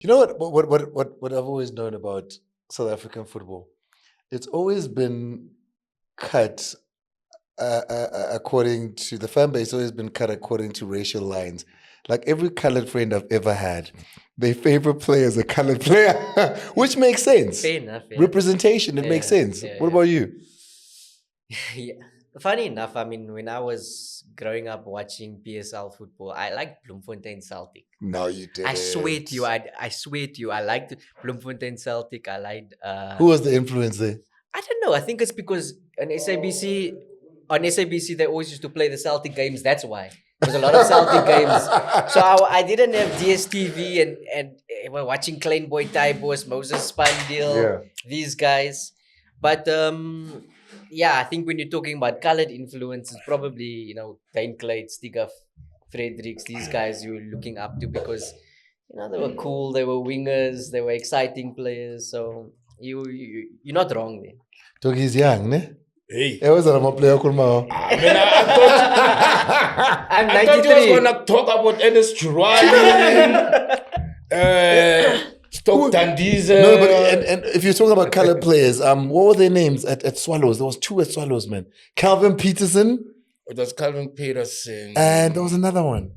You know what I've always known about South African football? It's always been cut according to the fan base. Always been cut according to racial lines. Like every colored friend I've ever had, their favorite player is a colored player, which makes sense. Fair enough. Yeah. Representation, it makes sense. What about you? Yeah. Funny enough, I mean, when I was growing up watching PSL football, I liked Bloemfontein Celtic. No, you didn't. I swear to you, I swear to you, I liked Bloemfontein Celtic. I liked. Who was the influence there? I don't know. I think it's because on SABC they always used to play the Celtic games. That's why. There was a lot of Celtic games. So I didn't have DSTV and we're watching Klein Boy Tybos, Moses Spandil, these guys. But yeah, I think when you're talking about colored influence, it's probably, Dane Clade, Stigaf, Fredericks, these guys you're looking up to because, they were cool, they were wingers, they were exciting players. So you're not wrong there. Togi's young, ne? Hey. I was a player called Mao. I thought you was going to talk about Ennis Jurali, Stoke Dandies. No, but and if you're talking about colored players, what were their names at Swallows? There was two at Swallows, man. Calvin Peterson. It was Calvin Peterson. And there was another one.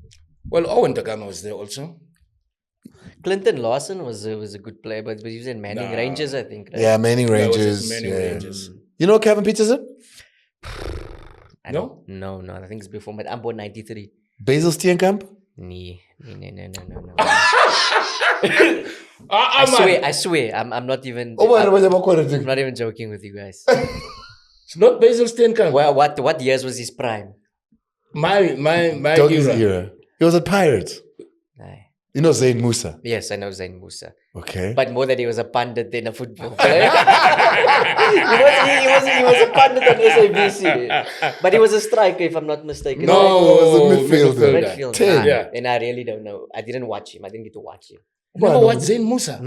Well, Owen Dagama was there also. Clinton Lawson was a good player, but he was in Manning Rangers, I think. Right? Yeah, Manning Rangers. Rangers. You know Calvin Peterson? No? No. I think it's before. But I'm born 93. Basil Steenkamp? No. I swear. I'm not even. I'm not even joking with you guys. It's not Basil Steenkamp. Well, what years was his prime? My era. He was at Pirates. Aye. You know Zayn Musa? Yes, I know Zayn Musa. Okay. But more that he was a pundit than a football player. he was a pundit on SABC. But he was a striker, if I'm not mistaken. No, he was a midfielder. Midfielder. Yeah. And I really don't know. I didn't watch him. I didn't get to watch him. Never watched Zayn Musa?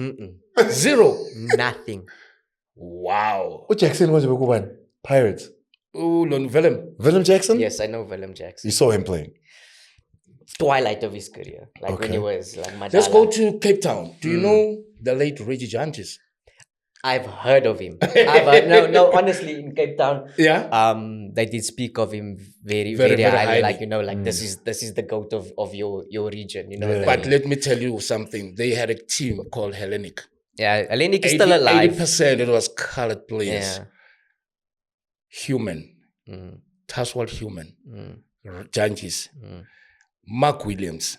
Zero? Nothing. Wow. What Jackson was it? Pirates. Oh, Willem. Willem Jackson? Yes, I know Willem Jackson. You saw him playing? Twilight of his career. Like when he was like Madala. Let's go to Cape Town. Do you know the late Reggie Jantis? I've heard of him. No, honestly, in Cape Town, they did speak of him very, very highly. Like, this is the GOAT of your region, But let me tell you something. They had a team called Hellenic. Yeah, Hellenic is still alive. 80% it was colored players. Yeah. Human. Taswal Human. Jantis. Mark Williams.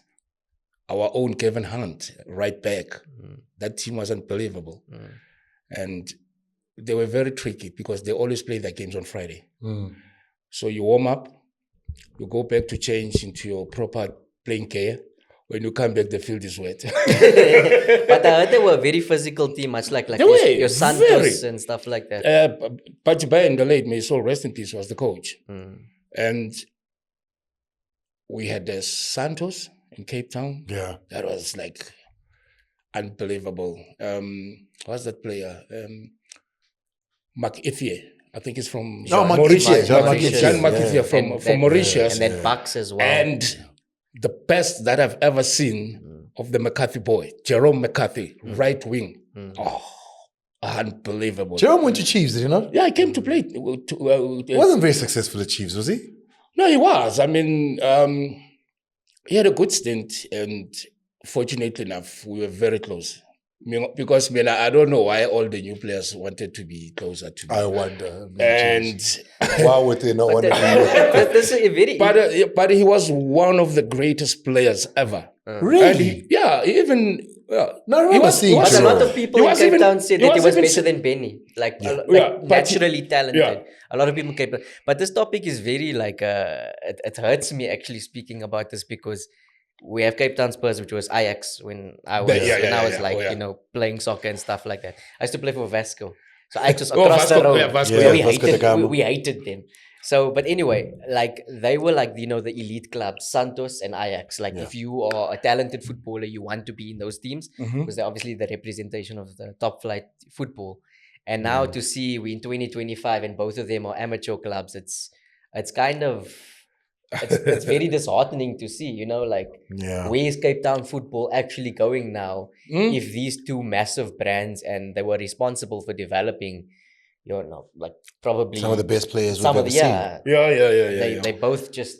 Our own Gavin Hunt, right back. That team was unbelievable. And they were very tricky because they always play their games on Friday. So you warm up, you go back to change into your proper playing gear. When you come back, the field is wet. But I heard they were a very physical team, much like your Santos and stuff like that. Pachibai and the late, may his soul rest in peace, was the coach. And we had the Santos in Cape Town. Yeah. That was like unbelievable. What's that player? McIthie. I think he's from Mauritius. Jean McIthie from Mauritius. And then Bucks as well. And the best that I've ever seen of the McCarthy boy, Jerome McCarthy, right wing. Unbelievable. Jerome went to Chiefs, did he not? Yeah, he came to play. Wasn't very successful at Chiefs, was he? No, he was. I mean, he had a good stint, and fortunately enough, we were very close. Because I don't know why all the new players wanted to be closer to me. I wonder. And why would they not want to be? But he was one of the greatest players ever. Really? He even. But a lot of people in Cape Town said that he was better than Benny. Naturally talented. Yeah. A lot of people in Cape Town. But this topic is very it hurts me actually speaking about this because we have Cape Town Spurs, which was Ajax when I was playing soccer and stuff like that. I used to play for Vasco. So Ajax was across the road. We hated them. So, but anyway, they were the elite clubs, Santos and Ajax. If you are a talented footballer, you want to be in those teams because they're obviously the representation of the top flight football. And now to see we're in 2025 and both of them are amateur clubs, it's kind of it's very disheartening to see, like where is Cape Town football actually going now? If these two massive brands, and they were responsible for developing, like probably some of the best players some we've of ever the seen. They both just.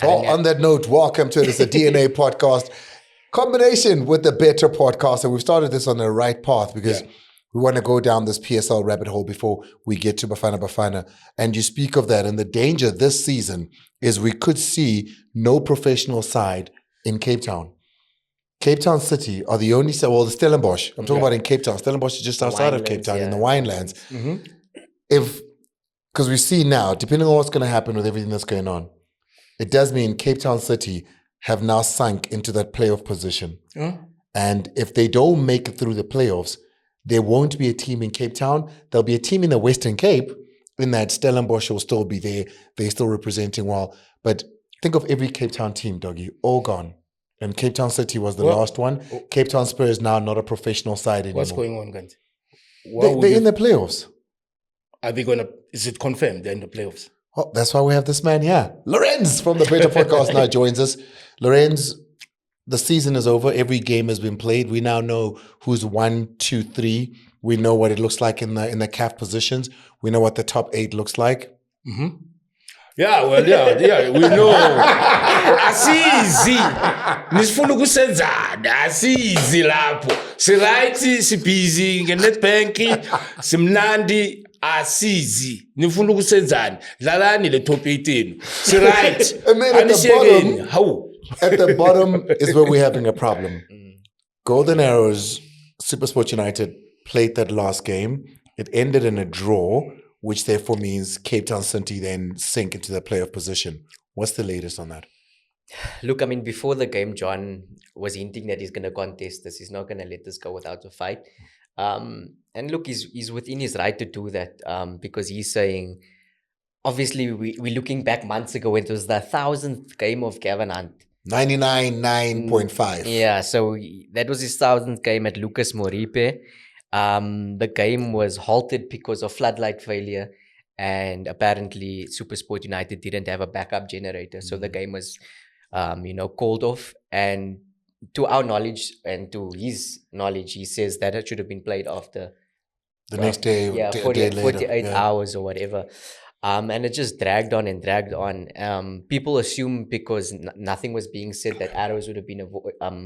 On that note, welcome to this DNA podcast combination with the Better podcast. And we've started this on the right path because we want to go down this PSL rabbit hole before we get to Bafana Bafana. And you speak of that. And the danger this season is we could see no professional side in Cape Town. Cape Town City are the only, the Stellenbosch. I'm talking about in Cape Town. Stellenbosch is just outside of Cape Town in the winelands. Because we see now, depending on what's going to happen with everything that's going on, it does mean Cape Town City have now sunk into that playoff position. And if they don't make it through the playoffs, there won't be a team in Cape Town. There'll be a team in the Western Cape, in that Stellenbosch will still be there. They're still representing well. But think of every Cape Town team, Doggy, all gone. And Cape Town City was the last one. Cape Town Spurs now not a professional side anymore. What's going on, Gant? They're in the playoffs. Are they going to, is it confirmed they're in the playoffs? Oh, that's why we have this man here. Lorenz from the Better Podcast now joins us. Lorenz, the season is over. Every game has been played. We now know who's 1, 2, 3. We know what it looks like in the CAF positions. We know what the top 8 looks like. Yeah, we know. Asizi. Nisifuna ukusenzana. Asizi lapho. Si-right, si-busy, nge-netbank, simnandi, asizi. Nifuna ukusenzana. Dlalani le top 18. Si-right. And then at the bottom is where we're having a problem. Golden Arrows, Supersport United played that last game. It ended in a draw, which therefore means Cape Town City then sink into the playoff position. What's the latest on that? Look, I mean, before the game, John was hinting that he's going to contest this. He's not going to let this go without a fight. And look, he's within his right to do that because he's saying, obviously, we're looking back months ago when it was the 1,000th game of Gavin Hunt. 99.5. Yeah, so that was his 1,000th game at Lucas Moripe. The game was halted because of floodlight failure, and apparently Supersport United didn't have a backup generator, so the game was called off. And to our knowledge and to his knowledge, he says that it should have been played after the next day, 48 hours or whatever. And it just dragged on and dragged on. People assume because nothing was being said that Arrows would have been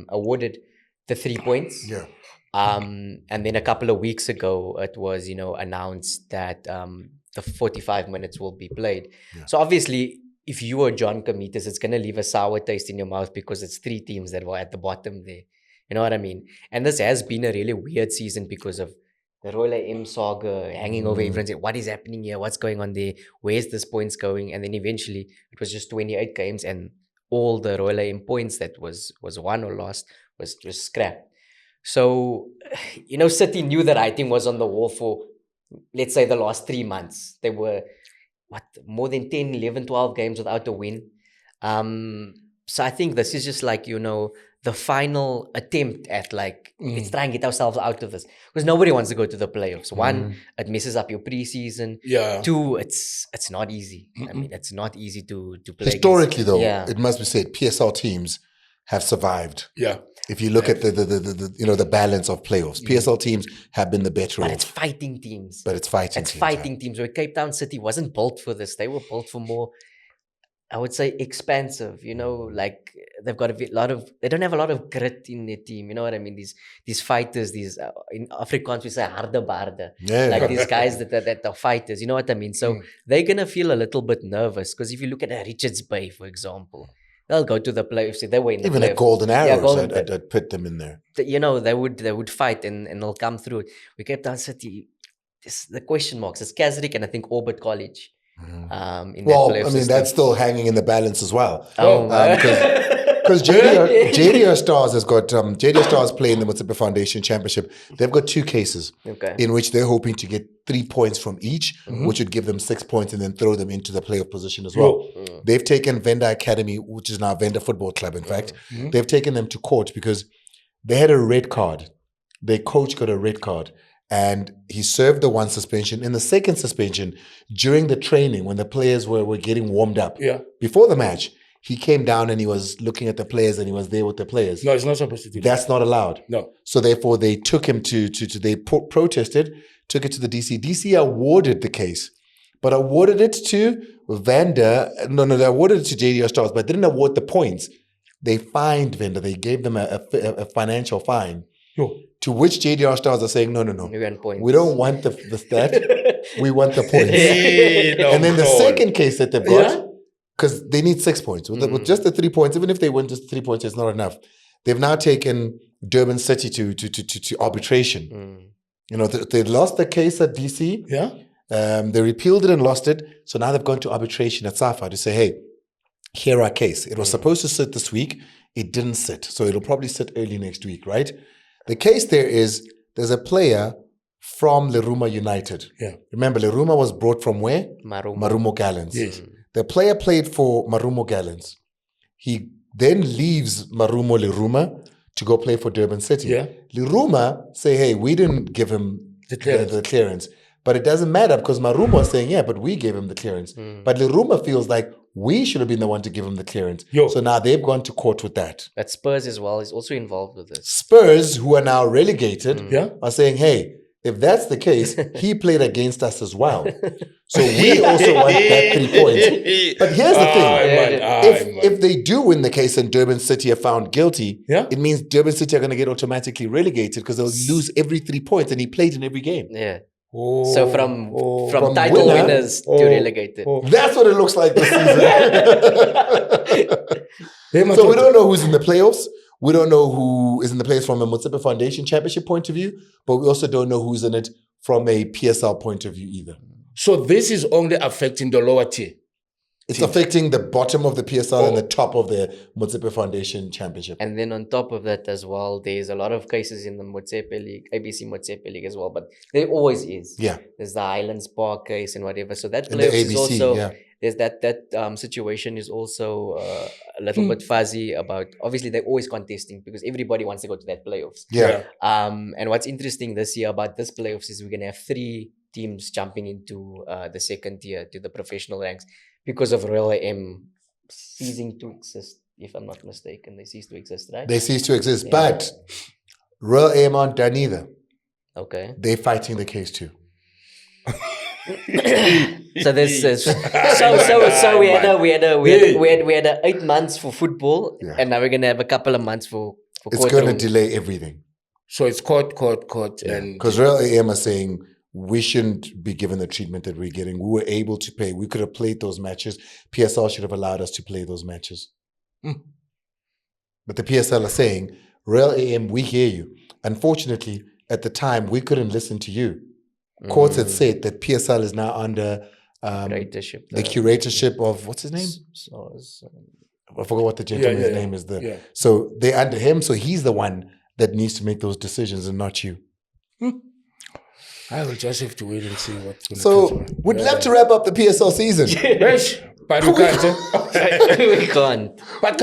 awarded the 3 points. Yeah. And then a couple of weeks ago, it was, announced that the 45 minutes will be played. Yeah. So obviously, if you are John Comitas, it's going to leave a sour taste in your mouth because it's 3 teams that were at the bottom there. You know what I mean? And this has been a really weird season because of the Royal M saga hanging over everyone. Saying, what is happening here? What's going on there? Where's this points going? And then eventually, it was just 28 games and all the Royal M points that was won or lost was just scrapped. So, City knew the writing was on the wall for, let's say, the last 3 months. They were, more than 10, 11, 12 games without a win. So I think this is just like, the final attempt at let's try and get ourselves out of this. Because nobody wants to go to the playoffs. 1, it messes up your preseason. Yeah. 2, it's not easy. I mean, it's not easy to play. Historically, though, it must be said, PSL teams have survived. Yeah. If you look at the balance of playoffs, PSL teams have been the better. But it's fighting teams. But it's fighting teams. Where Cape Town City wasn't built for this. They were built for more, I would say, expansive. They've got they don't have a lot of grit in their team. You know what I mean? These fighters, in Afrikaans we say harde baarde. Yeah. These guys that are fighters. You know what I mean? So they're gonna feel a little bit nervous because if you look at Richards Bay, for example. They'll go to the playoffs. They were in the even playoffs. At Golden Arrows, I'd put them in there. They would fight and they'll come through. We Cape Town City, the question marks. It's Kaizer and I think Orbit College. That's still hanging in the balance as well. Because JDR Stars has got JDR Stars playing the Motsepe Foundation Championship. They've got 2 cases in which they're hoping to get 3 points from each, which would give them 6 points and then throw them into the playoff position as well. They've taken Venda Academy, which is now Venda Football Club, in fact. They've taken them to court because They had a red card. Their coach got a red card. And he served the one suspension. In the second suspension, during the training, when the players were getting warmed up, before the match, he came down and he was looking at the players and he was there with the players. No, it's not supposed to do that. That's not allowed. No. So therefore, they took him they protested, took it to the DC. DC awarded the case, but awarded it to they awarded it to JDR Stars, but didn't award the points. They fined Venda. They gave them a financial fine. To which JDR Stars are saying, no. We don't want the stat. We want the points. And then the second case that they've got, because they need 6 points. With just the 3 points, even if they win just 3 points, it's not enough. They've now taken Durban City to arbitration. You know, they lost the case at DC. They repealed it and lost it. So now they've gone to arbitration at SAFA to say, hey, here our case. It was supposed to sit this week. It didn't sit. So it'll probably sit early next week, right? The case there's a player from Leruma United. Remember, Leruma was brought from where? Marumo Gallants. Yes. The player played for Marumo Gallants. He then leaves Leruma to go play for Durban City. Leruma say, hey, we didn't give him the clearance. But it doesn't matter because Marumo is saying, but we gave him the clearance. But Leruma feels like we should have been the one to give him the clearance. So now they've gone to court with that. But Spurs as well is also involved with this. Spurs, who are now relegated, are saying, hey, if that's the case, he played against us as well. So we also want that 3 points. But here's the thing. If they do win the case and Durban City are found guilty, it means Durban City are going to get automatically relegated because they'll lose every 3 points and he played in every game. So from title winners to relegated. That's what it looks like this season. So we don't know who's in the playoffs. We don't know who is in the playoffs from a Motsepe Foundation Championship point of view, but we also don't know who's in it from a PSL point of view either. So this is only affecting the lower tier? It's affecting the bottom of the PSL and the top of the Motsepe Foundation Championship. And then on top of that as well, there's a lot of cases in the Motsepe League, ABC Motsepe League as well, but there always is. There's the Highlands Park case and whatever. So that playoffs is also, there's that situation is also a little bit fuzzy about, obviously they're always contesting because everybody wants to go to that playoffs. And what's interesting this year about this playoffs is we're going to have 3 teams jumping into the second tier to the professional ranks because of Royal AM ceasing to exist, if I'm not mistaken. They cease to exist, right? They cease to exist, but Royal AM aren't done either. Okay. They're fighting the case too. So this is so we had 8 months for football, and now we're gonna have a couple of months for it's going to delay everything. So it's court, and because Royal AM are saying we shouldn't be given the treatment that we're getting. We were able to pay. We could have played those matches. PSL should have allowed us to play those matches. But the PSL are saying, Royal AM, we hear you. Unfortunately, at the time, we couldn't listen to you. Courts had said that PSL is now under curatorship, the curatorship of, what's his name? I forgot what the gentleman's name is. So they're under him. So he's the one that needs to make those decisions and not you. I will just have to wait and see what's going to So we'd love to wrap up the PSL season. But we can't. We can't. But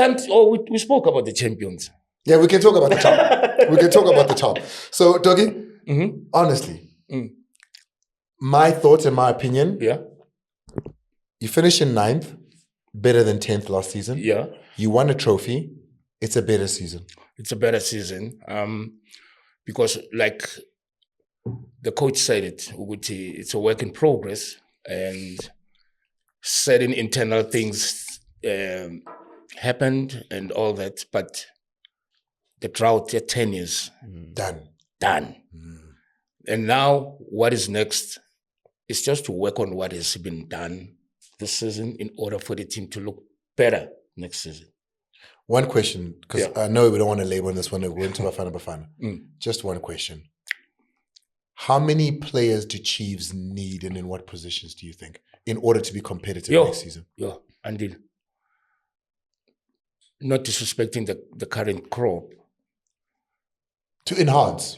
we spoke about the champions. Yeah, we can talk about the top. So, Doggy, honestly, my thoughts and my opinion, you finished in 9th, better than 10th last season. You won a trophy. It's a better season. It's a better season. Because like the coach said it, it's a work in progress and certain internal things happened and all that, but the drought, 10 years. Done. And now what is next is just to work on what has been done this season in order for the team to look better next season. One question, because I know we don't want to label on this one, we're into Bafana Bafana. Just one question. How many players do Chiefs need and in what positions do you think in order to be competitive next season? Andile. Not disrespecting the current crop. To enhance.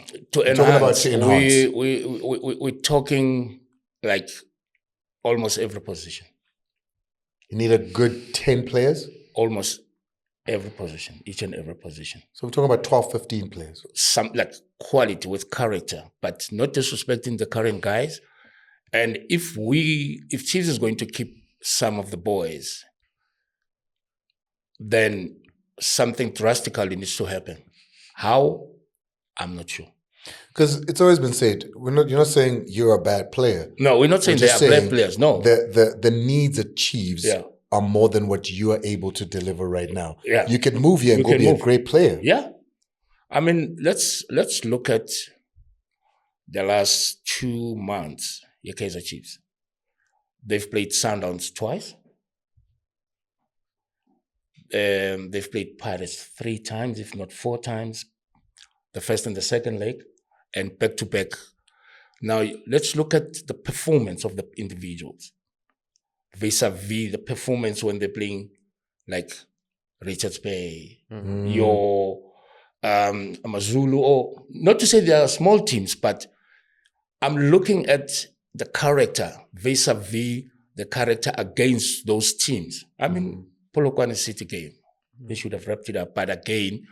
We're talking like almost every position. You need a good 10 players? Almost Every position, each and every position. So we're talking about 12, 15 players. Some like quality with character, but not disrespecting the current guys. And if Chiefs is going to keep some of the boys, then something drastically needs to happen. How? I'm not sure. Because it's always been said, you're not saying you're a bad player. No, we're not saying they are bad players. No. The needs at Chiefs are more than what you are able to deliver right now. Yeah. You can move here and go be a great player. Yeah. I mean, let's look at the last 2 months, your Kaizer Chiefs. They've played Sundowns twice. They've played Pirates 3 times, if not 4 times. The first and the second leg, and back-to-back. Now, let's look at the performance of the individuals vis-a-vis the performance when they're playing like Richards Bay, your Amazulu, or not to say they are small teams, but I'm looking at the character vis-a-vis the character against those teams. I mean, Polokwane City game, they should have wrapped it up, but again,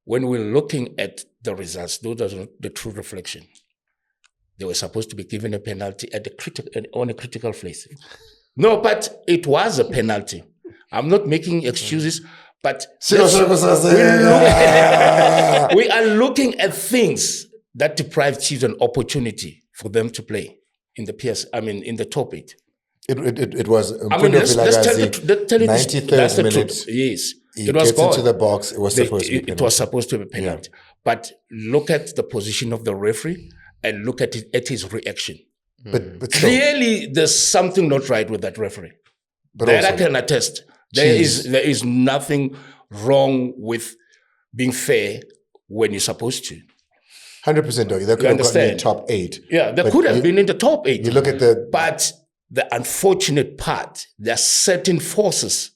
when we're looking at the results, those are the true reflection. They were supposed to be given a penalty on a critical place. No, but it was a penalty. I'm not making excuses, but we are looking at things that deprive Chiefs an opportunity for them to play in the in the top 8. It was. Let's tell you 93rd minute. Yes. It was gets into the box. It was supposed to be a penalty. It was supposed to be a penalty. Yeah. But look at the position of the referee and look at his reaction. But clearly, there's something not right with that referee. But that also, I can attest. There is nothing wrong with being fair when you're supposed to. 100%, Doggy. They could have gotten in the top 8. Yeah, they could have been in the top 8. You look at But the unfortunate part, there are certain forces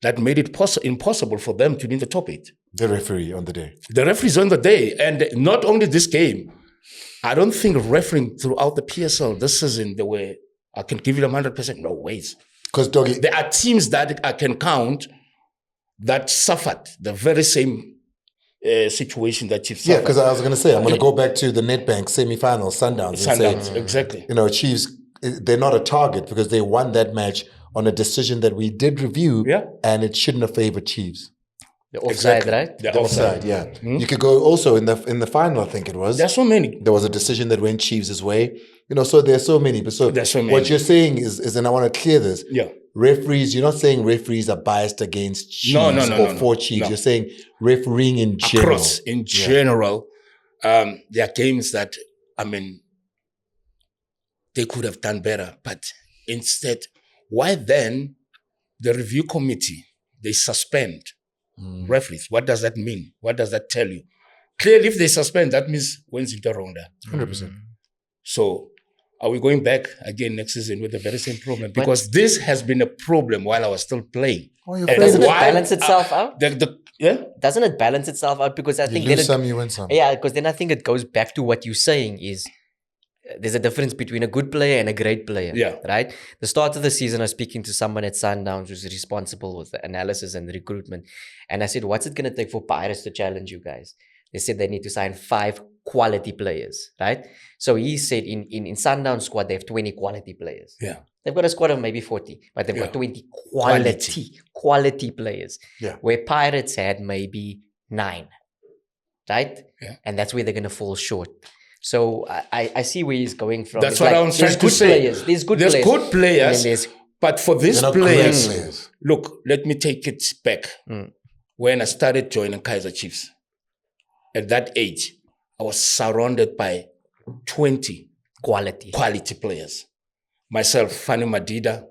that made it impossible for them to be in the top 8. The referee on the day. The referees on the day. And not only this game, I don't think refereeing throughout the PSL this season, the way I can give you them 100%. No ways. Because, Doggy, there are teams that I can count that suffered the very same situation that Chiefs suffered. Yeah, because I was going to say, I'm going to go back to the Nedbank semi-final, Sundowns. Exactly. Chiefs, they're not a target because they won that match on a decision that we did review, and it shouldn't have favored Chiefs. The offside, right? The offside, yeah. Mm-hmm. You could go also in the final, I think it was. There's so many. There was a decision that went Chiefs' way. So there's so many. But what you're saying is, and I want to clear this. Yeah. Referees, you're not saying referees are biased against Chiefs or for Chiefs. No. You're saying refereeing in general. Across, in general, there are games that, they could have done better. But instead, why then the review committee, they suspend referees? What does that mean? What does that tell you? Clearly, if they suspend, that means when's into ronda. 100%. So are we going back again next season with the very same problem? Because this has been a problem while I was still playing. Doesn't it balance itself out? Yeah? Doesn't it balance itself out? Because I think you lose some, you win some. Yeah, because then I think it goes back to what you're saying is there's a difference between a good player and a great player. Yeah. Right? The start of the season, I was speaking to someone at Sundowns who's responsible with the analysis and the recruitment. And I said, what's it going to take for Pirates to challenge you guys? They said they need to sign 5 quality players, right? So he said in Sundowns squad, they have 20 quality players. Yeah. They've got a squad of maybe 40, but they've got 20 quality players. Yeah. Where Pirates had maybe 9, right? Yeah. And that's where they're going to fall short. So I see where he's going from. That's what I was trying to say. There's good players. But for these players, look, let me take it back. When I started joining Kaizer Chiefs, at that age, I was surrounded by 20 quality players. Myself, Fanny Madida,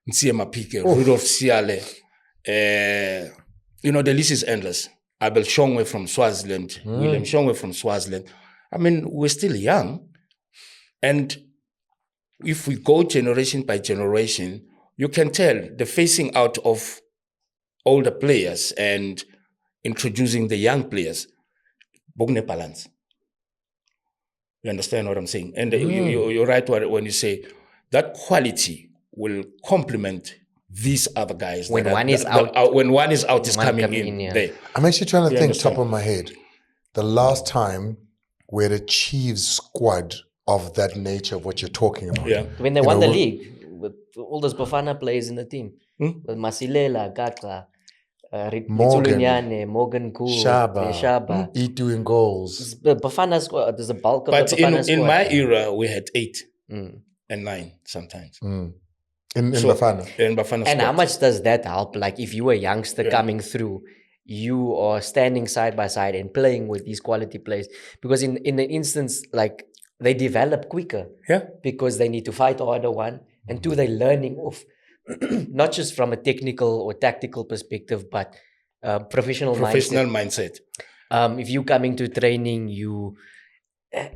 Nsie Mapike, Rudolf Siale. The list is endless. Abel Shongwe from Swaziland, William Shongwe from Swaziland. We're still young. And if we go generation by generation, you can tell the phasing out of older players and introducing the young players. Bogne balance. You understand what I'm saying? And you're right when you say that quality will complement these other guys. When one is out, when one is out, is coming in. There. I'm actually trying to think top of my head. The last time we had a Chiefs squad of that nature of what you're talking about. Yeah. When they won the league with all those Bafana players in the team. With Masilela, Gatra, Morgan Koo, Shaba. Itu in goals. Bafana squad, there's a bulk of the Bafana squad. In my era, we had 8 and 9 sometimes. In Bafana. In Bafana and how much does that help? Like if you were a youngster coming through, you are standing side by side and playing with these quality players. Because in an instance, like they develop quicker. Yeah. Because they need to fight harder, one. And two, they're learning off, not just from a technical or tactical perspective, but professional mindset. If you coming to training,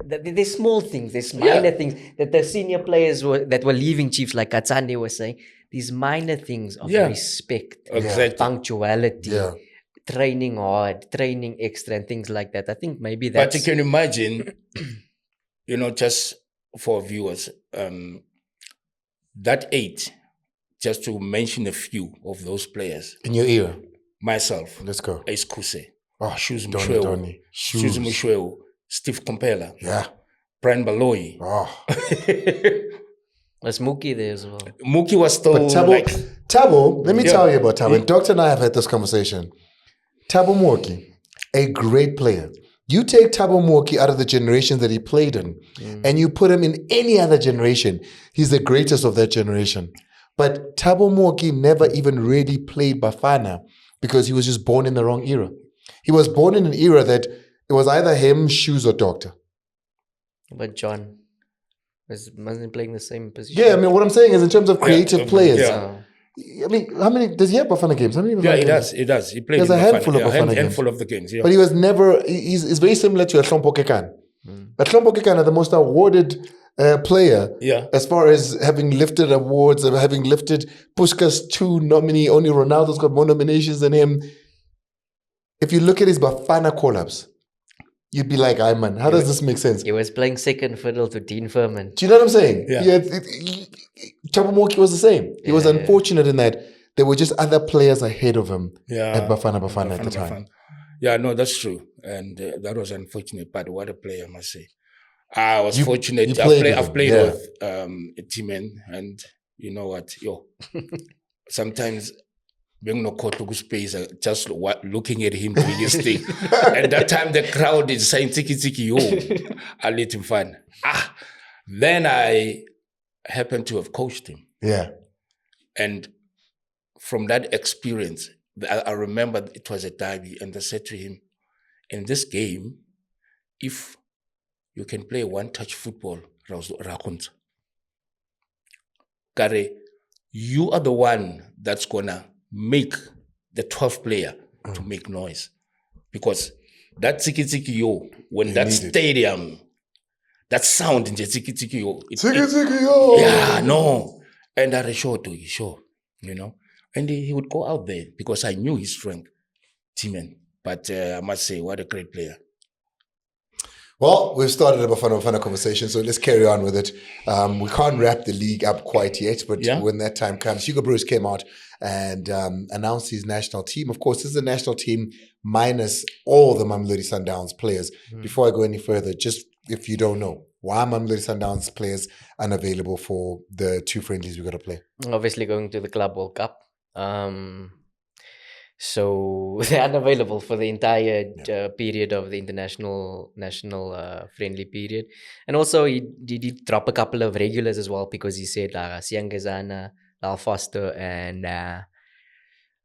there's small things, there's minor things that the senior players that were leaving Chiefs, like Katsande was saying, these minor things of respect, punctuality, training hard, training extra, and things like that. I think maybe that's... But you can imagine, just for viewers, that 8, just to mention a few of those players. In your era? Myself. Let's go. Ace Kuse. Shoes Mushweu. Steve Compella. Yeah. Brian Baloyi. Was Mookie there as well? Mookie was still... But Thabo, let me tell you about Thabo. Doctor and I have had this conversation. Thabo Moki, a great player. You take Thabo Moki out of the generation that he played in, and you put him in any other generation, he's the greatest of that generation. But Thabo Moki never even really played Bafana because he was just born in the wrong era. He was born in an era that it was either him, Shoes, or Doctor. But John wasn't playing the same position. Yeah, I mean, what I'm saying is in terms of creative players. I mean, how many does he have Bafana games? How many Bafana games? He does. He played a handful of Bafana games. Handful of the games, But he was never... He's very similar to Ahlompo Kekana. Ahlompo Kekana, the most awarded player as far as having lifted awards, having lifted Puskas 2 nominee. Only Ronaldo's got more nominations than him. If you look at his Bafana call-ups, you'd be like, man, how does this make sense? He was playing second fiddle to Dean Furman. Do you know what I'm saying? Thabo Moki was the same. He was unfortunate in that there were just other players ahead of him at Bafana Bafana at the time. Yeah, no, that's true. And that was unfortunate, but what a player, I must say. I was fortunate. I've played with T-Men, and you know what? Sometimes being no space, just looking at him doing his thing. And that time the crowd is saying tiki, I let him fun. Then I happened to have coached him. Yeah. And from that experience, I remember it was a derby, and I said to him, in this game, if you can play one-touch football, Kare, you are the one that's gonna make the 12th player to make noise. Because that tiki-tiki-yo, when that stadium, that sound in the tiki-tiki-yo. Tiki-tiki-yo! Yeah, no. And I showed to you, And he would go out there because I knew his strength, T-Man. But I must say, what a great player. Well, we've started a Bafana conversation, so let's carry on with it. We can't wrap the league up quite yet, but when that time comes, Hugo Broos came out and announced his national team. Of course, this is a national team minus all the Mamelodi Sundowns players. Before I go any further, just if you don't know, why are Mamelodi Sundowns players unavailable for the 2 friendlies we've got to play? Obviously going to the Club World Cup. So they're unavailable for the entire period of the national friendly period. And also he did drop a couple of regulars as well, because he said Siangazana, Lal Foster, and I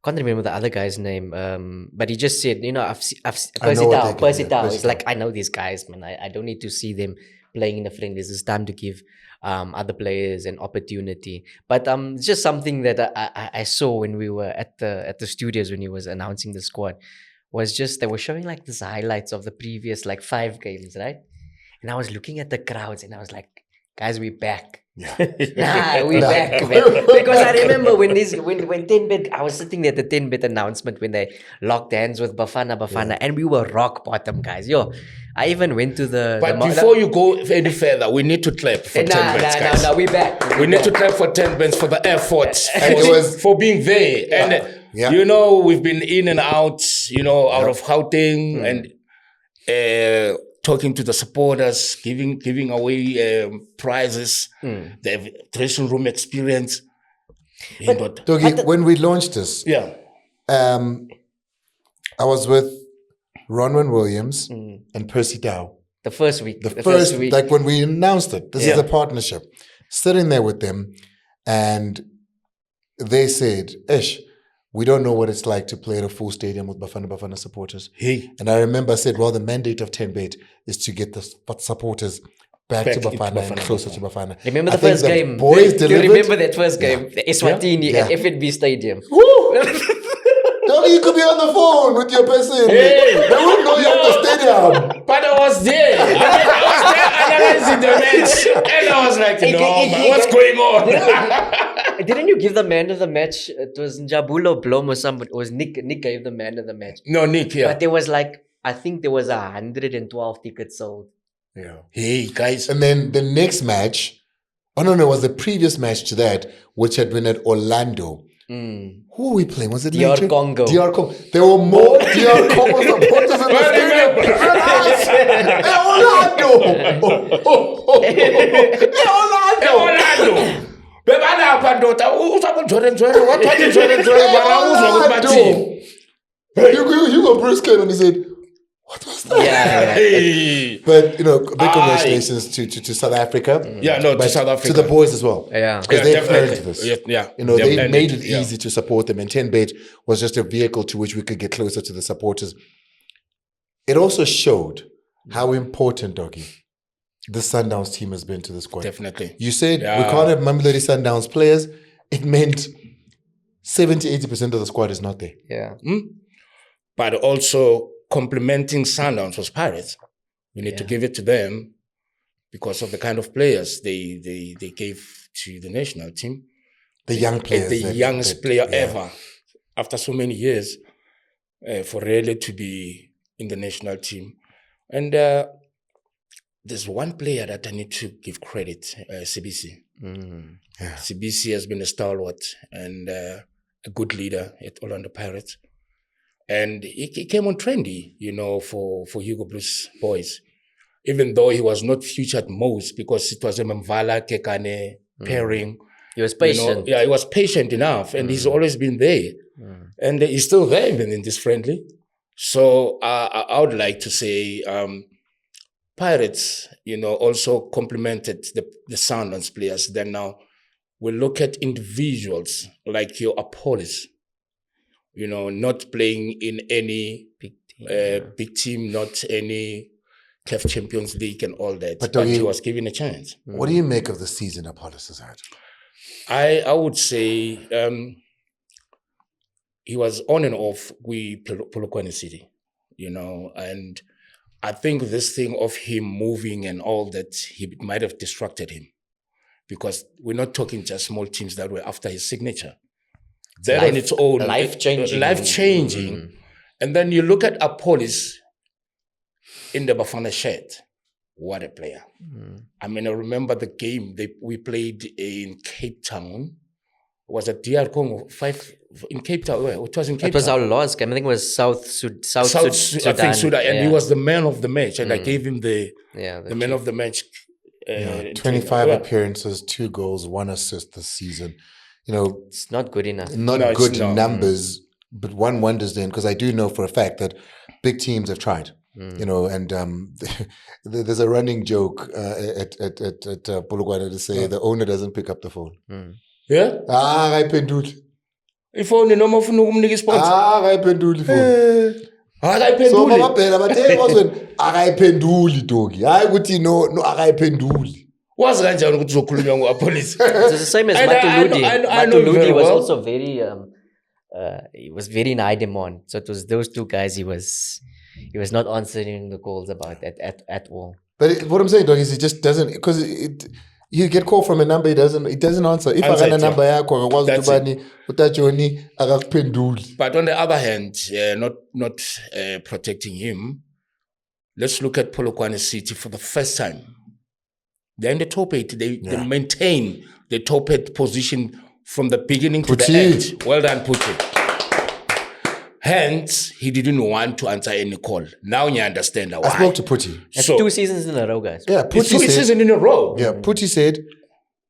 can't remember the other guy's name. But he just said, Persitao. It's like, I know these guys, man. I don't need to see them playing in the friendlies. It's time to give other players an opportunity. But it's just something that I saw when we were at the studios when he was announcing the squad, was just they were showing like these highlights of the previous like 5 games, right? And I was looking at the crowds and I was like, guys, we're back. We back, man. Because I remember when 10-bet, I was sitting there at the 10-bet announcement when they locked hands with Bafana Bafana, and we were rock bottom, guys. I even went to the... But before you go any further, we need to clap for 10 bets, guys. No, we back. We need to clap for 10 bets for the effort for being there. And, we've been in and out, out of Gauteng and talking to the supporters, giving away prizes, the dressing room experience. When we launched this, I was with Ronwen Williams and Percy Dow. The first week. The first week. Like when we announced it, this is a partnership. Sitting there with them, and they said, Ish, we don't know what it's like to play at a full stadium with Bafana Bafana supporters. And I remember I said, well, the mandate of 10-bet is to get the supporters back to Bafana and closer to Bafana. Remember the first game? Boys delivered. You remember that first game? The Eswatini at FNB Stadium. Doggy, you could be on the phone with your person. They wouldn't know you're at the stadium. But I was there. I was there analyzing the match. And I was like, man, what's going on? Didn't you give the man of the match? It was Njabulo Blom or somebody. It was Nick. Nick gave the man of the match. No, Nick, But there was I think there was 112 tickets sold. Yeah. Hey, guys. And then the next match, it was the previous match to that, which had been at Orlando. Who were we playing? Was it DR Congo? DR Congo. There were more DR Congo supporters in the stadium. Orlando. Hugo Broos came and he said, what was that? But, big congratulations to South Africa. To South Africa. To the boys as well. Yeah. Because they've earned this. They made it easy to support them. And 10-bet was just a vehicle to which we could get closer to the supporters. It also showed how important, Doggy, the Sundowns team has been to the squad. Definitely. You said we can't have Mamelodi Sundowns players. It meant 70-80% of the squad is not there. Yeah. But also complementing Sundowns was Pirates. We need to give it to them because of the kind of players they gave to the national team. The young players. The youngest player ever, after so many years, for really to be in the national team. And there's one player that I need to give credit, CBC. CBC has been a stalwart and a good leader at Orlando Pirates. And he came on trendy, for Hugo Broos boys. Even though he was not featured most because it was a Mvala Kekane pairing. He was patient. He was patient enough and he's always been there. And he's still there even in this friendly. So I would like to say Pirates, also complemented the Sundowns players. Then now we look at individuals like your Apollos. Not playing in any big team, not any CAF Champions League and all that. But he was given a chance. What do you make of the season Apollos has had? I would say he was on and off with Polokwane City, and I think this thing of him moving and all that, he might have distracted him because we're not talking just small teams that were after his signature. That on its own, life-changing. And then you look at Apollos in the Bafana shirt. What a player. I remember the game we played in Cape Town. Was it DR Congo? In Cape Town. It was in Cape Town. It was our last game. I think it was South Sudan. I think Sudan. And he was the man of the match. And I gave him the man of the match. 25 appearances, 2 goals, 1 assist this season. It's not good enough. Not good numbers, but one wonders then, because I do know for a fact that big teams have tried, and there's a running joke at Polokwane to say the owner doesn't pick up the phone. Yeah? Akayiphenduli. Ifoni noma ufuna ukumnika isponsor. Akayiphenduli ifoni. Akayiphenduli. So mababhela bathe kwazweni akayiphenduli dogi. Hayi ukuthi no akayiphenduli. Was kanjani ukuthi uzokhulunywa ngo-Apollos? It's the same as Matuludi. Matuludi was also very he was very in high demand. So it was those two guys he was not answering the calls about at all. But what I'm saying, dog, is it just doesn't, because You get called from a number, it doesn't answer. If I got a number, but on the other hand, not protecting him. Let's look at Polokwane City for the first time. They're in the top 8. They maintain the top 8 position from the beginning to the end. Well done, Putti. Hence, he didn't want to answer any call. Now you understand why. I spoke to Putti. That's 2 seasons in a row, guys. Yeah, Putti said, 2 seasons in a row. Yeah, Putti said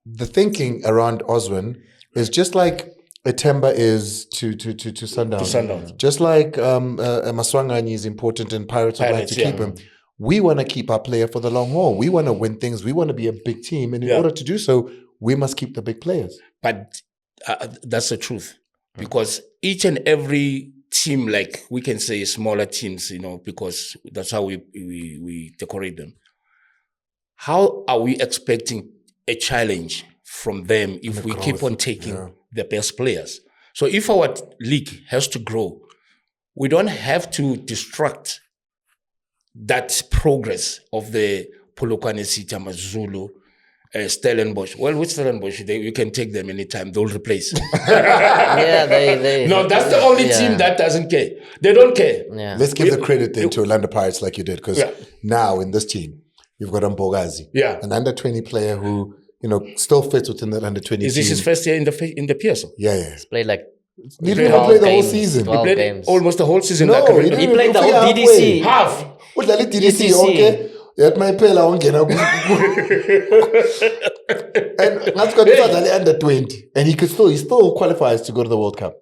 the thinking around Oswin is just like Etemba is to Sundowns. Just like Maswanganyi is important and Pirates would like to keep him. We want to keep our player for the long haul. We want to win things. We want to be a big team. And in order to do so, we must keep the big players. But that's the truth. Because each and every team, like we can say smaller teams, because that's how we decorate them. How are we expecting a challenge from them if we keep on taking the best players? So if our league has to grow, we don't have to distract that progress of the Polokwane City, Zulu, Stellenbosch. Well, with Stellenbosch, you can take them anytime. They'll replace. they. No, that's the only team that doesn't care. They don't care. Yeah. Let's give the credit then to Orlando Pirates like you did, because now in this team, you've got Mbogazi, an under-20 player who still fits within that under-20 team. Is this his first year in the PSL? Yeah. He's played like. He didn't even play the whole season. He played almost the whole season. No, he played the whole DDC. Half. DDC, okay. At my pay, and that's got the under 20, and he still qualifies to go to the World Cup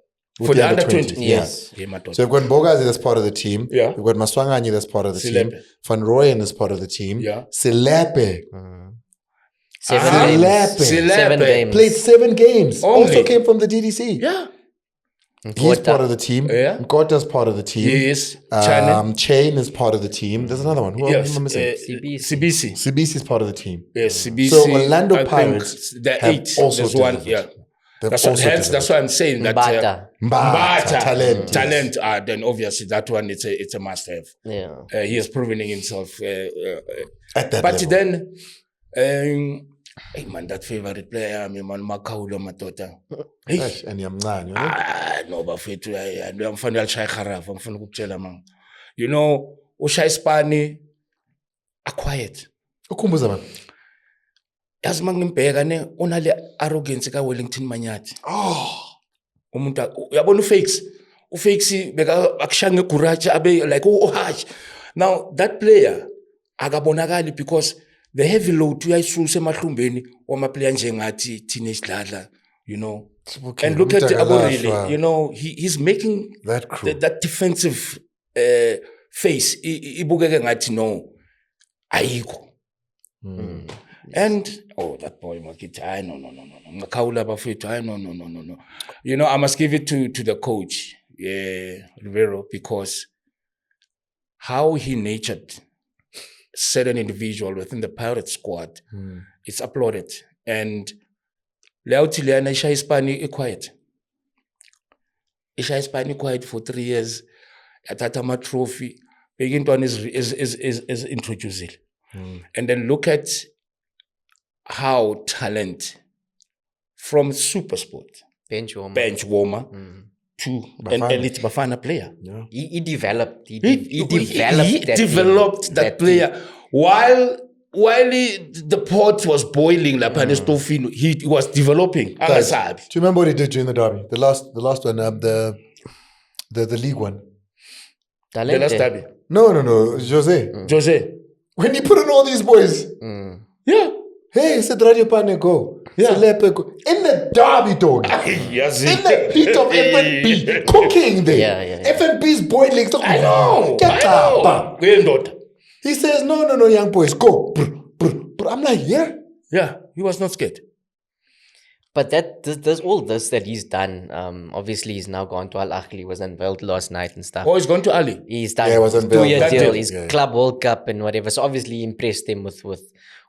for the under 20. Yes. So you've got Mbogazi that's part of the team. You've got Maswanganyi that's part of the team. Van Rooyen is part of the team. Selepe. 7 games. Played 7 games. Only. Also came from the DDC. Yeah. He's part of the team. Nkota's part of the team. Yes. Chain is part of the team. There's another one. Who am I missing? CBC is part of the team. Yes, CBC. So Orlando Pirates the have 8. Also there's one. Yeah. That's why I'm saying that Mbata, talent. Then obviously that one it's a must-have. Yeah. He has proven himself at that but level. then hey man, that favorite player, man, Makaulo Matota. Hey, and Yamnan, no, bafethu, I'm funny. I'll try Kharaf. I'm funny to man. Usha Spani, a quiet. Ukumbuza man. As mangimbheka ne onale arrogance ka Wellington Manyathi. Umuntu uyabona ufakes beka akushanga eguraji abe like hash. Now that player akabonakali because the heavy load uyayisusa emahlumbeni wamaplayer njengathi teenage dladla, and look at Aborili, he's making that defensive face ibukeke ngathi no ayikho. And that boy Makiti, no. Makaula bafethu, no. I must give it to the coach, Rivero, because how he nurtured certain individual within the Pirate squad, it's applauded. And Leautiliana Isha Hispani quiet. Isha Hispani quiet for 3 years. Atatama trophy. Begin to is introduced. And then look at how talent from super sport, bench warmer to an elite Bafana player. Yeah. He developed that player. While the pot was boiling, he was developing. Guys, do you remember what he did during the derby? The last one, the league one. The last derby. No, Jose. When he put in all these boys. Yeah. Hey, he said, Radio Pane, go. Yeah. Go. In the derby, dog. Yes. In the heat of FNB. Cooking there. Yeah. FNB's boiling. I know. He says, no, young boys, go. I'm like, yeah. Yeah, he was not scared. But there's all this that he's done. Obviously, he's now gone to Al Ahly. He was unveiled last night and stuff. Oh, he's gone to Ali. He's done. Yeah, he was unveiled. 2-year deal. His Club World Cup and whatever. So obviously, he impressed them with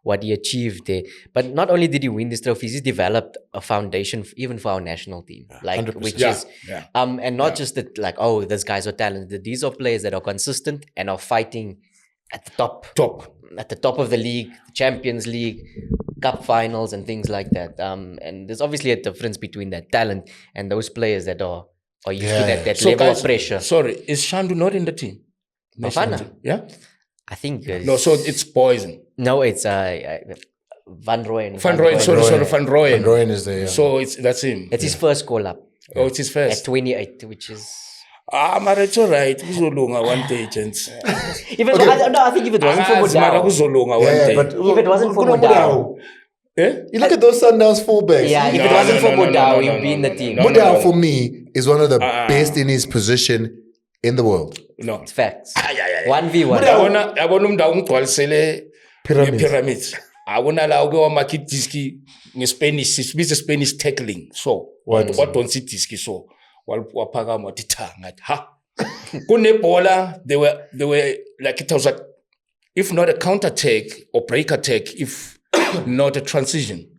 what he achieved there. But not only did he win these trophies, he's developed a foundation even for our national team. Like 100%. Which is and not just that like, oh, these guys are talented. These are players that are consistent and are fighting at the top. At the top of the league, the Champions League. cup finals and things like that. And there's obviously a difference between that talent and those players that are used to that so level guys, of pressure. Sorry, is Shandu not in the team? Bafana? Yeah? I think... no, so it's Poison. No, it's Van Rooyen. Van Rooyen is there. Yeah. So that's him. It's his first call-up. Oh, it's his first. At 28, which is... But it's all right. Kuzolunga one day, gents. I think if it wasn't for Modao... but if it wasn't for Modao... You look at those Sundowns fullbacks. Yeah, if it wasn't for Modao, he'd be in the team. Modao, for me, is one of the best in his position in the world. No. It's facts. 1v1. I want him down to pyramids. I want to allow go market diski in Spanish. It's Spanish tackling. So what don't see diski so wapaga matitanga. Ha. Kune bola they were like it was like if not a counter attack or break attack, if not a transition.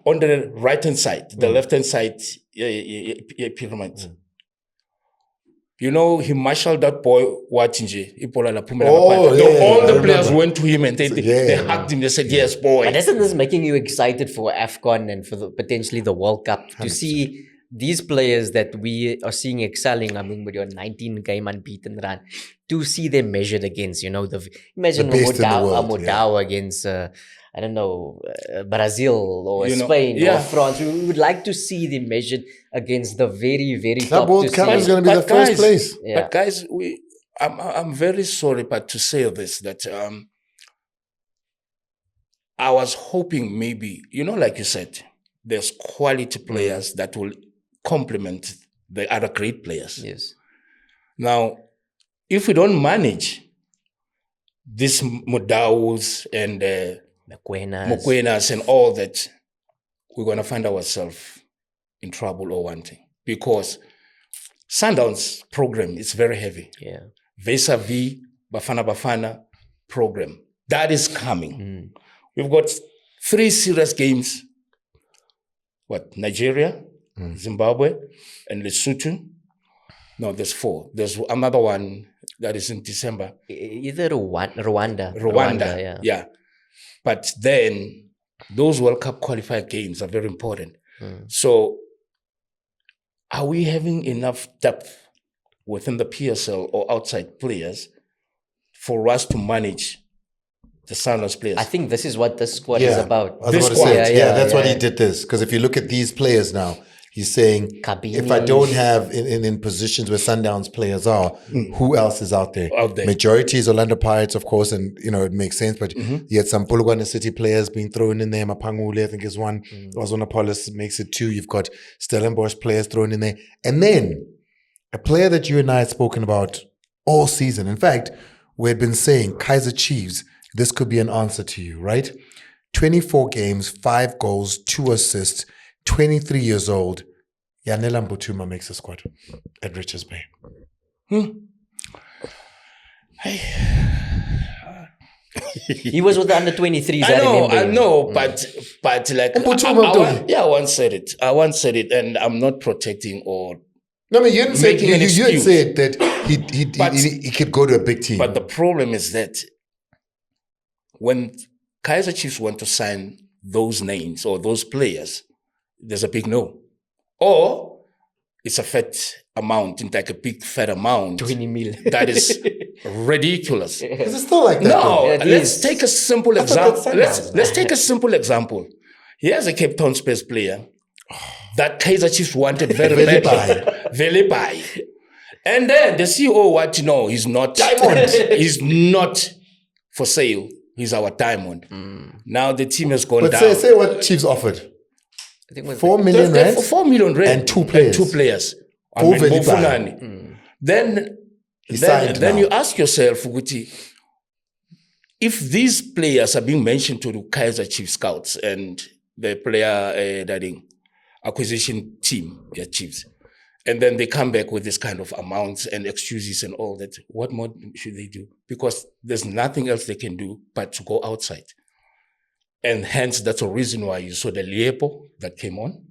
On the right hand side, the left hand side, pyramid. You know, he marshaled that boy watching all the players went to him and they hugged him. They said, "Yes, boy." But isn't this making you excited for AFCON and for potentially the World Cup 100%. To see these players that we are seeing excelling? I mean, with your 19-game unbeaten run, to see them measured against, imagine Modao against. I don't know, Brazil or Spain or France. We would like to see them measured against the very, very top. That World Cup is going to be the first place. Yeah. But guys, I'm very sorry, but to say this, that I was hoping maybe, like you said, there's quality players that will complement the other great players. Yes. Now, if we don't manage these Modaos and Mokwenas and all that, we're going to find ourselves in trouble or one thing. Because Sundowns program is very heavy. Yeah. Vis-a-vis Bafana Bafana program. That is coming. We've got 3 serious games. Nigeria, Zimbabwe, and Lesotho. No, there's 4. There's another one that is in December. Either Rwanda. Yeah. But then those World Cup qualifier games are very important. So are we having enough depth within the PSL or outside players for us to manage the Sundowns players? I think this is what this squad is about. That's what he did this. Because if you look at these players now, he's saying, Kabini. If I don't have in positions where Sundowns players are, who else is out there? Majority is Orlando Pirates, of course, and it makes sense. But you had some Polokwane City players being thrown in there. Mapangule, I think, is one. Ozonapolis makes it 2. You've got Stellenbosch players thrown in there. And then a player that you and I had spoken about all season. In fact, we had been saying, Kaizer Chiefs, this could be an answer to you, right? 24 games, 5 goals, 2 assists, 23 years old. Yanela Mbutuma makes the squad at Richards Bay. He was with the under 23s. I know, but like I once said it, and I'm not protecting or. No, I mean, you had said that he could go to a big team. But the problem is that when Kaizer Chiefs want to sign those names or those players, there's a big no. Or it's a fat amount, like a big fat amount. 20 million. That is ridiculous. Is it still like that? No, let's take a simple example. Let's take a simple example. Here's a Cape Town Spurs player that Kaizer Chiefs wanted very badly. And then the CEO, he's not diamond. He's not for sale. He's our diamond. Now the team has gone down. But say what Chiefs offered. I think 4 million rand. 4 million rand. And 2 players. Then you ask yourself, Guti, if these players are being mentioned to the Kaizer Chiefs scouts and the player acquisition team, their Chiefs, and then they come back with this kind of amounts and excuses and all that, what more should they do? Because there's nothing else they can do but to go outside. And hence, that's a reason why you saw the Liepo that came on.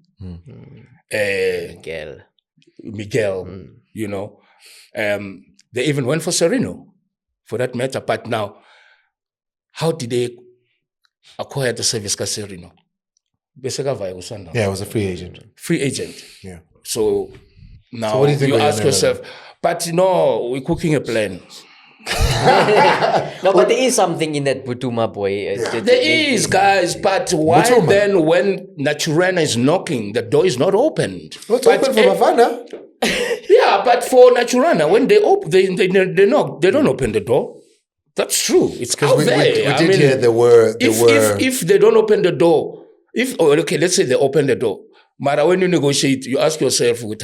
Miguel, they even went for Sereno, for that matter. But now, how did they acquired the service Caserino. Yeah, it was a free agent. Free agent. Yeah. So now what do you think ask yourself, but we're cooking a plan. No, but there is something in that Butuma boy. There is, guys, but why Butuma? Then when Naturena is knocking, the door is not opened? It's open for Bafana. Yeah, but for Naturena, when they knock, they don't open the door. That's true. It's out there. We did hear there were. If they don't open the door, let's say they open the door. But when you negotiate, you ask yourself, here's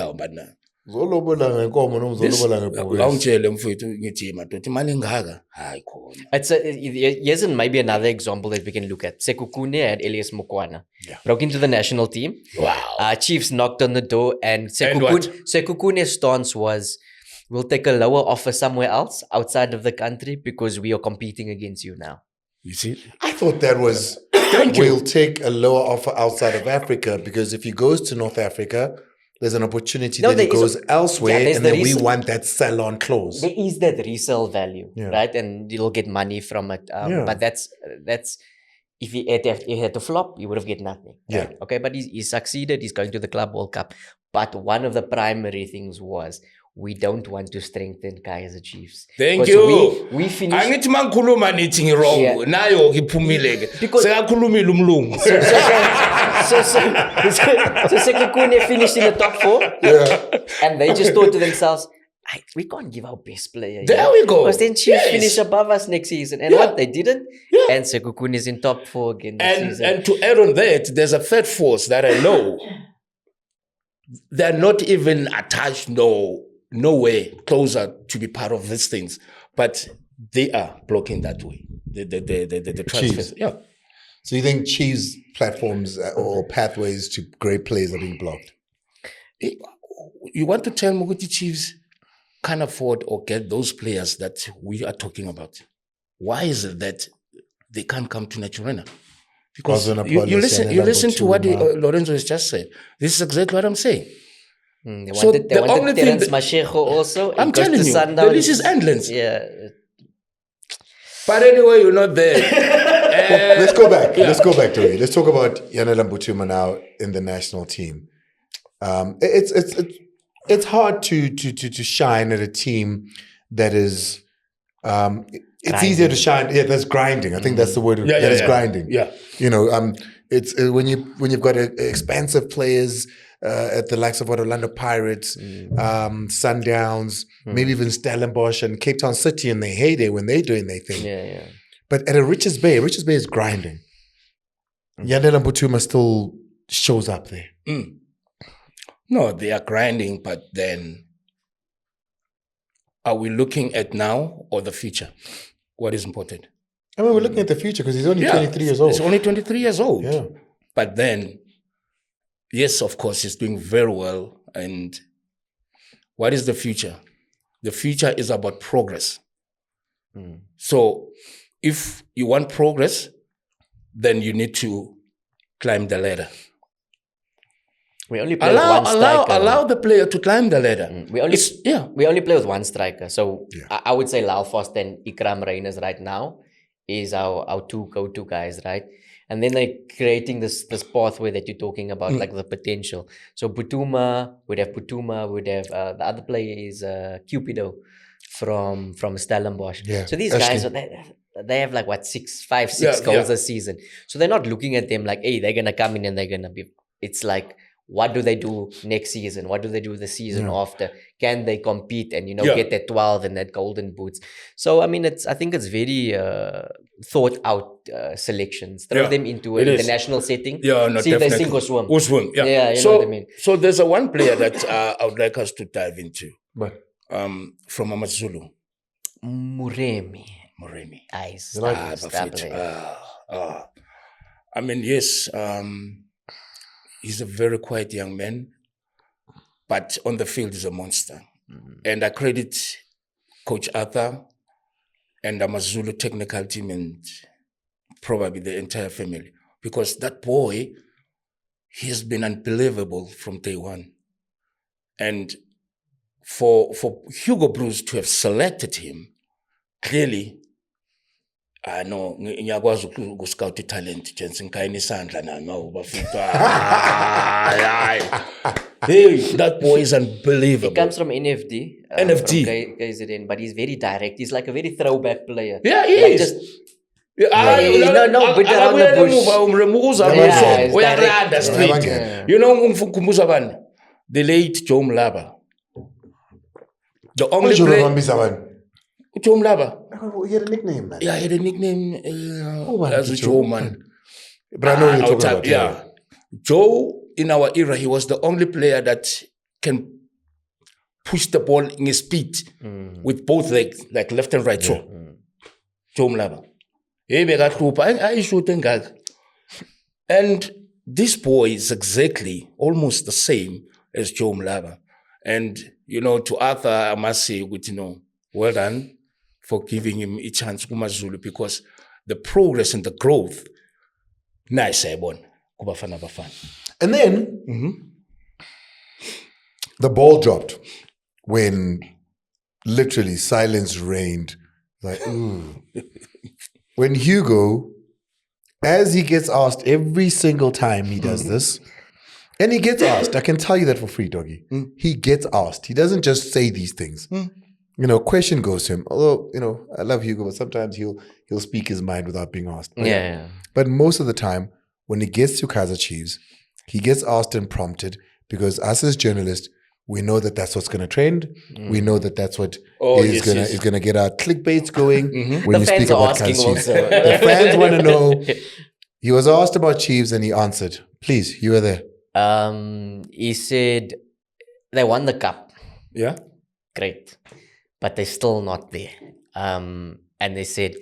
maybe another example that we can look at. Sekhukhune and Elias Mokwana broke into the national team. Wow. Chiefs knocked on the door, and Sekukhune's stance was, we'll take a lower offer somewhere else outside of the country because we are competing against you now. You see? I thought that was, we'll take a lower offer outside of Africa because if he goes to North Africa, there's an opportunity that he goes elsewhere, and then we want that sell-on clause. There is that resale value, right? And you'll get money from it. But that's if he had to flop, you would have get nothing. Right? Yeah. Okay, but he succeeded. He's going to the Club World Cup. But one of the primary things was, we don't want to strengthen Kaizer Chiefs. Thank you. We finished. I need to mankhuluma nithi wrong. Nayo ngiphumile. Because sekakhulumile umlungu. So Sekhukhune finished in the top 4. And they just thought to themselves, we can't give our best player. There we go. Because then Chiefs finish above us next season. And what? They didn't. Yeah. And Sekhukhune is in top 4 again this season. And to add on that, there's a third force that I know. They're not even attached, nowhere closer to be part of these things, but they are blocking that way. The transfers. Yeah. So you think Chiefs platforms or pathways to great players are being blocked? You want to tell Muguti Chiefs can't afford or get those players that we are talking about? Why is it that they can't come to Naturena? Because you listen to what Lorenzo has just said. This is exactly what I'm saying. They wanted Terence Mashego also. I'm telling you, Sundowns. the list is endless. Yeah. But anyway, you're not there. Let's go back. Yeah. Let's go back to it. Let's talk about Andile Butuma now in the national team. It's hard to shine at a team that is. It's grinding. Easier to shine. Yeah, that's grinding. I think that's the word. Grinding. Yeah. It's when you've got expansive players at the likes of Orlando Pirates, Sundowns, maybe even Stellenbosch and Cape Town City in their heyday when they're doing their thing. Yeah. But at a Richards Bay is grinding. Andile Butuma still shows up there. No, they are grinding, but then are we looking at now or the future? What is important? I mean, we're looking at the future because he's only 23 years old. He's only 23 years old. Yeah. But then, yes, of course, he's doing very well. And what is the future? The future is about progress. So if you want progress, then you need to climb the ladder. We only play with one striker. Allow the player to climb the ladder. We only play with one striker. So I would say Lalfast and Ikram Reyners right now is our two go-to guys, right? And then they're creating this pathway that you're talking about, like the potential. So Butuma, we'd have the other player is Cupido from Stellenbosch. Yeah. So these guys, they have like what, 5, 6 goals a season. So they're not looking at them like, hey, they're going to come in and they're going to be, it's like, what do they do next season? What do they do the season after? Can they compete and, get that 12 and that golden boots? So, I mean, I think it's very thought out selections. Throw them into an international setting. Yeah, no, see if they sink or swim. Or swim, yeah. Yeah, you know what I mean? So there's one player that I would like us to dive into. But from AmaZulu. Muremi. I mean, yes, he's a very quiet young man, but on the field he's a monster. And I credit Coach Arthur and AmaZulu technical team and probably the entire family, because that boy, he has been unbelievable from day one. And for Hugo Broos to have selected him, clearly no, ngiyakwazi ukuscout talent Jensen kayini isandla nami awubafika. Hey, that boy is unbelievable. He comes from NFD. NFD. From KZN, but he's very direct. He's like a very throwback player. Yeah, he like is. Just, but around the bush. You know, the late Joe Mlaba. The only player. Joe Mlaba. He had a nickname, man. Yeah, he had a nickname as Joe, man. But I know you're talking about. Yeah. Joe, in our era, he was the only player that can push the ball in his speed with both legs, like left and right. So, Joe Mlaba. And this boy is exactly almost the same as Joe Mlaba. And, you know, to Arthur, I must say, well done for giving him a chance, Kumazulu, because the progress and the growth, nice, Bafana Bafana. And then the ball dropped when literally silence reigned. Like, ooh. When Hugo, as he gets asked every single time he does this, and he gets asked, I can tell you that for free, doggy. He gets asked. He doesn't just say these things. You know, question goes to him. Although, you know, I love Hugo, but sometimes he'll speak his mind without being asked. But most of the time, when he gets to Kaizer Chiefs, he gets asked and prompted because us as journalists, we know that that's what's going to trend. We know that that's what is going to get our clickbaits going when you speak about Kaizer Chiefs. The fans want to know. He was asked about Chiefs and he answered. Please, you were there. He said they won the cup. Yeah. Great. But they're still not there. And they said,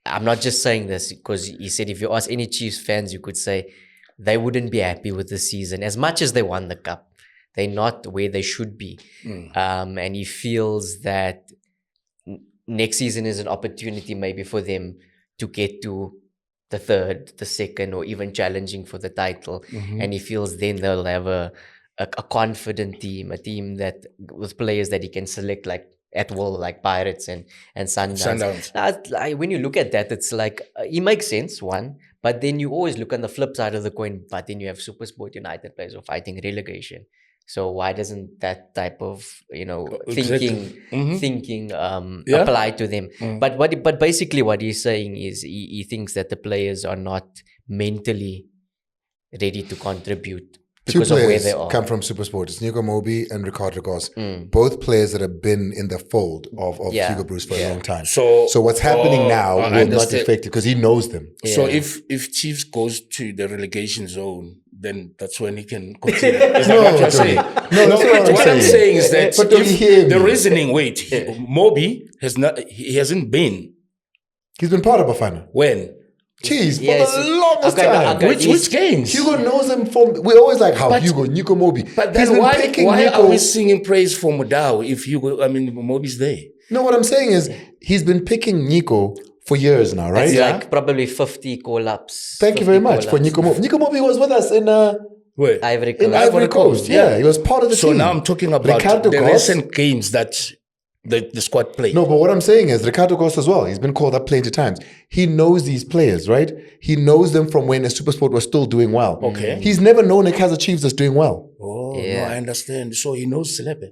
I'm not just saying this because he said if you ask any Chiefs fans, you could say they wouldn't be happy with the season. As much as they won the cup, they're not where they should be. And he feels that next season is an opportunity maybe for them to get to the third, the second, or even challenging for the title. And he feels then they'll have a confident team, a team that with players that he can select like at will, like Pirates and Sundowns. When you look at that, it's like it makes sense, one, but then you always look on the flip side of the coin, but then you have SuperSport United players who are fighting relegation. So why doesn't that type of, you know, thinking apply to them? But basically what he's saying is he thinks that the players are not mentally ready to contribute because of where they are. Come from SuperSport. It's Nico Mobi and Ricardo Goss. Both players that have been in the fold of Hugo Broos for a long time. So what's happening now will not affect it because he knows them. So if Chiefs goes to the relegation zone, then that's when he can continue. Is that what you're saying? No, that's what I'm saying is that if the reasoning, Mobi hasn't been. He's been part of Bafana. When? Jeez, for the longest time. Which games? Hugo knows him from. We always like how Hugo, Nico Mobi. But then why are we singing praise for Mudau if Mobi's there? No, what I'm saying is he's been picking Nico for years now, right? It's like probably 50 call-ups. Thank you very much for Nico Mobi. Nico Mobi was with us in Ivory Coast. Yeah, he was part of the team. So now I'm talking about the recent games that the squad played. No, but what I'm saying is Ricardo Goss as well. He's been called up plenty of times. He knows these players, right? He knows them from when a SuperSport was still doing well. Okay. He's never known a Kaizer Chiefs that's doing well. Oh, no, I understand. So he knows Celebi.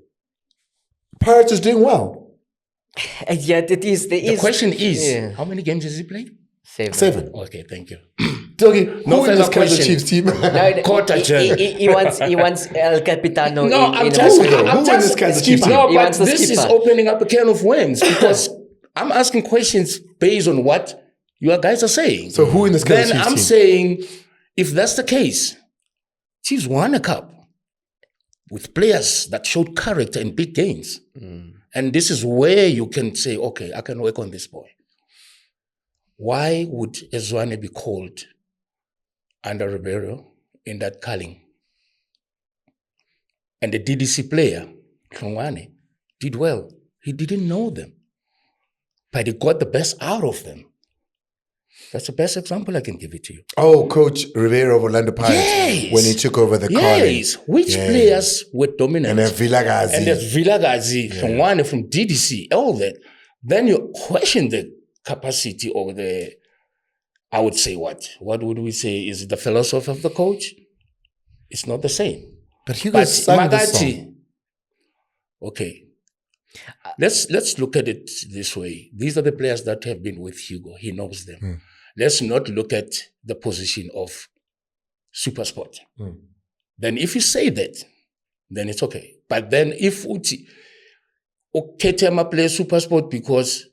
Pirates is doing well. And yet it is. The question is, how many games has he played? 7. Okay, thank you. Doggy, who in this Kaizer Chiefs team? He wants El Capitano. No, I'm just this is opening up a can of worms because I'm asking questions based on what you guys are saying. So who in this Kaizer Chiefs team? Then I'm saying, if that's the case, Chiefs won a cup with players that showed character in big games. And this is where you can say, okay, I can work on this boy. Why would Ezwane be called under Ribeiro in that culling? And the DDC player, Khumalo, did well. He didn't know them. But he got the best out of them. That's the best example I can give it to you. Oh, Coach Ribeiro of Orlando Pirates when he took over the culling. Yes, which players were dominant? And there's Vilagazi. And there's Vilagazi, Khumalo from DDC, all that. Then you question the capacity or the, I would say what would we say is the philosophy of the coach? It's not the same. But Hugo sang the song. Okay. Let's look at it this way. These are the players that have been with Hugo. He knows them. Let's not look at the position of SuperSport. Then if you say that, then it's okay. But then if Ketema plays SuperSport because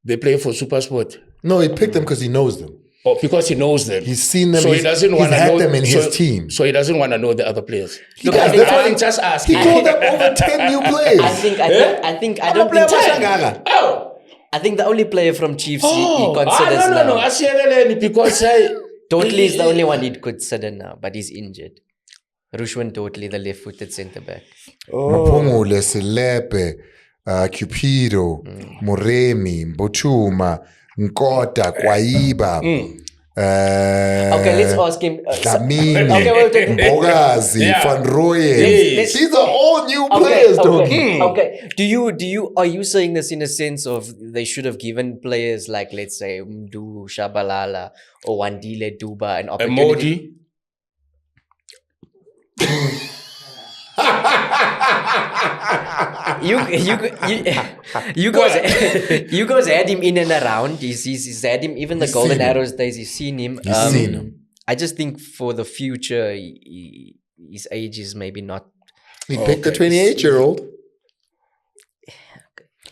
they play for SuperSport. No, he picked them because he knows them. Oh, because he knows them. He's seen them. So he doesn't want to know them in his team. So he doesn't want to know the other players. Look, I'm just asking. He called up over 10 new players. I think the only player from Chiefs he considers now. No. Because Totally is the only one he'd consider now, but he's injured. Rushwan Totally, the left-footed centre-back. Mapungule, Selepe, Cupido, Moremi, Mbochuma, Nkota, Kwaiba. Okay, let's ask him. Dlamini, Mbogazi, Van Rooyen. These are all new players, Okay. Are you saying this in a sense of they should have given players like, let's say, Mdu Shabalala or Andile Duba an opportunity? You guys had him in and around. He's had him, even the Golden Arrows days, he's seen him. Seen him. I just think for the future, his age is maybe not. He picked the 28-year-old.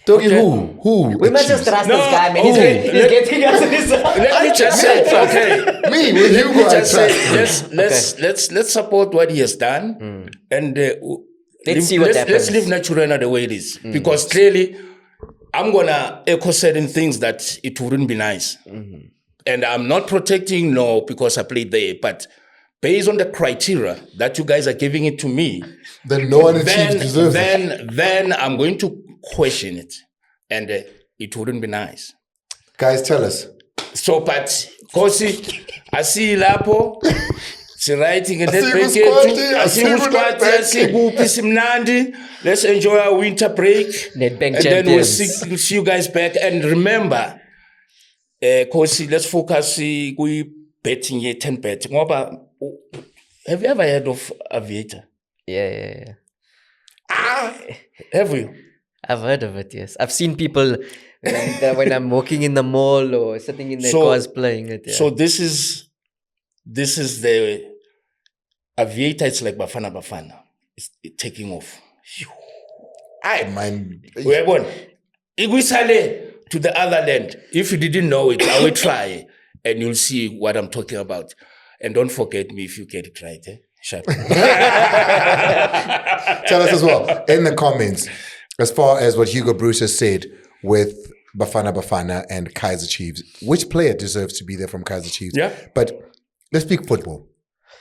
Doggy, who? We must just trust this guy, man. He's getting us results. Let me just say, me with Hugo, let's support what he has done, and let's see what happens. Let's leave Naturena the way it is, because clearly, I'm gonna echo certain things that it wouldn't be nice, and I'm not protecting because I played there, but based on the criteria that you guys are giving it to me, then no one deserves it. Then I'm going to question it, and it wouldn't be nice. Guys, tell us. So, but Kosi, I see Lapo, she's writing a dead break. I see Simnandi. Let's enjoy our winter break, and then we'll see you guys back. And remember, Kosi, let's focus. We betting here 10 bet. Have you ever heard of Aviator? Yeah. Have you? I've heard of it, yes. I've seen people when I'm walking in the mall or sitting in their cars playing it. Yeah. So this is the Aviator. It's like Bafana Bafana. It's taking off. I mind. We're going. Iguisale to the other land. If you didn't know it, I will try, and you'll see what I'm talking about. And don't forget me if you get it right. Sure. Tell us as well in the comments, as far as what Hugo Broos has said with Bafana Bafana and Kaizer Chiefs, which player deserves to be there from Kaizer Chiefs? Yeah. But let's speak football.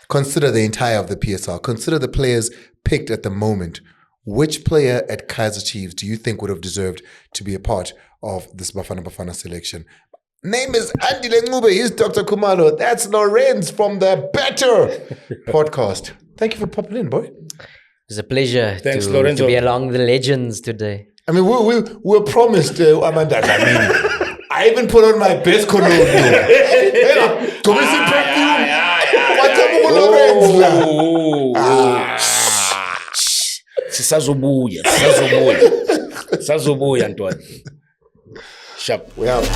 Consider the entire of the PSL. Consider the players picked at the moment. Which player at Kaizer Chiefs do you think would have deserved to be a part of this Bafana Bafana selection? Name is Andile Ncube. He's Dr. Khumalo. That's Lorenz from the Better podcast. Thank you for popping in, boy. It's a pleasure to be along the legends today. I mean, we're promised, Amanda. I mean, I even put on my best cologne. Sisazobuya, Antoine. Sharp. We have.